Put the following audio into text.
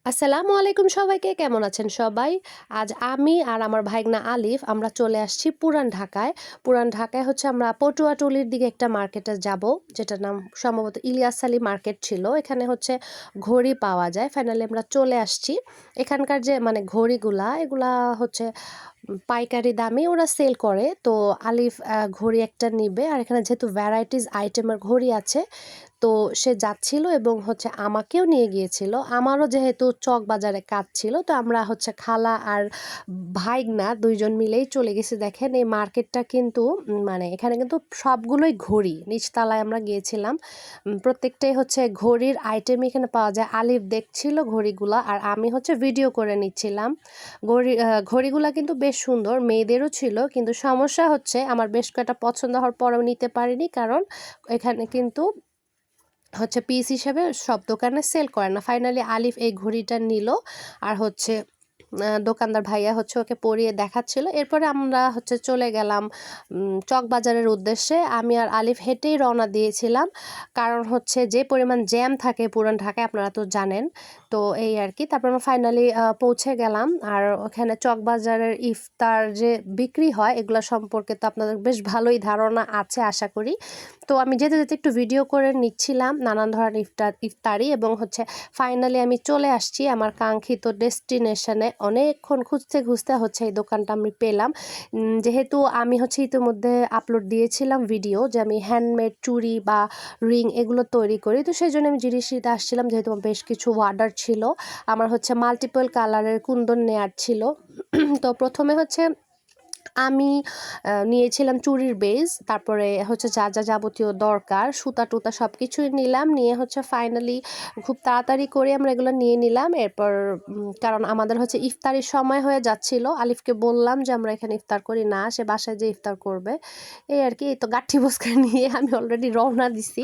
আসসালামু আলাইকুম সবাইকে, কেমন আছেন সবাই? আজ আমি আর আমার ভাইগনা আলিফ আমরা চলে আসছি পুরান ঢাকায়। পুরান ঢাকায় হচ্ছে আমরা পটুয়াটুলির দিকে একটা মার্কেটে যাব, যেটার নাম সম্ভবত ইলিয়াস আলী মার্কেট ছিল। এখানে হচ্ছে ঘড়ি পাওয়া যায়। ফাইনালি আমরা চলে আসছি। এখানকার যে ঘড়িগুলা এগুলা হচ্ছে পাইকারি দামে ওরা সেল করে। তো আলিফ ঘড়ি একটা নিবে, আর এখানে যেহেতু ভ্যারাইটিস আইটেমের ঘড়ি আছে, তো সে যাচ্ছিল এবং হচ্ছে আমাকেও নিয়ে গিয়েছিল। আমারও যেহেতু চক বাজারে কাজ ছিল, তো আমরা হচ্ছে খালা আর ভাইগনা ২ জন মিলেই চলে গেছি। দেখেন এই মার্কেটটা কিন্তু এখানে কিন্তু সবগুলোই ঘড়ি। নিচতলায় আমরা গিয়েছিলাম। প্রত্যেকটাই হচ্ছে ঘড়ির আইটেম এখানে পাওয়া যায়। আলিফ দেখছিল ঘড়িগুলা আর আমি হচ্ছে ভিডিও করে নিচ্ছিলাম। ঘড়িগুলা কিন্তু বেশ সুন্দর, মেয়েদেরও ছিল, কিন্তু সমস্যা হচ্ছে আমার বেশ কয়েকটা পছন্দ হওয়ার পরেও নিতে পারিনি, কারণ এখানে কিন্তু হচ্ছে পিস হিসেবে সব দোকানে সেল করে না। ফাইনালি আলিফ এই ঘড়িটা নিল, আর হচ্ছে দোকানদার ভাইয়া হচ্ছে ওকে পরিয়ে দেখাচ্ছিল। এরপরে আমরা হচ্ছে চলে গেলাম চকবাজারের উদ্দেশ্যে। আমি আর আলিফ হেঁটেই রওনা দিয়েছিলাম, কারণ হচ্ছে যে পরিমাণ জ্যাম থাকে পুরান ঢাকায় আপনারা তো জানেন। তো এই আর কি, তারপর আমরা ফাইনালি পৌঁছে গেলাম। আর ওখানে চকবাজারের ইফতার যে বিক্রি হয় এগুলো সম্পর্কে তো আপনাদের বেশ ভালোই ধারণা আছে আশা করি। তো আমি যেতে যেতে একটু ভিডিও করে নিচ্ছিলাম নানান ধরনের ইফতারি, এবং হচ্ছে ফাইনালি আমি চলে আসছি আমার কাঙ্ক্ষিত ডেস্টিনেশনে। অনেকক্ষণ খুঁজতে খুঁজতে হচ্ছে এই দোকানটা আমি পেলাম। যেহেতু আমি হচ্ছে ইতিমধ্যে আপলোড দিয়েছিলাম ভিডিও যে আমি হ্যান্ডমেড চুড়ি বা রিং এগুলো তৈরি করি, তো সেই জন্য আমি জিনিস নিতে আসছিলাম। যেহেতু আমার বেশ কিছু অর্ডার ছিল, আমার হচ্ছে মাল্টিপল কালারের কুন্দন নেয়ার ছিল। তো প্রথমে হচ্ছে আমি নিয়েছিলাম চুড়ির বেস, তারপরে হচ্ছে যা যা যাবতীয় দরকার সুতা টুতা সব কিছুই নিলাম। নিয়ে হচ্ছে ফাইনালি খুব তাড়াতাড়ি করে আমরা এগুলো নিয়ে নিলাম। এরপর কারণ আমাদের হচ্ছে ইফতারির সময় হয়ে যাচ্ছিল, আলিফকে বললাম যে আমরা এখানে ইফতার করি না, সে বাসায় যে ইফতার করবে। এই আর কি। তো গাঠি বস্কা নিয়ে আমি অলরেডি রওনা দিছি।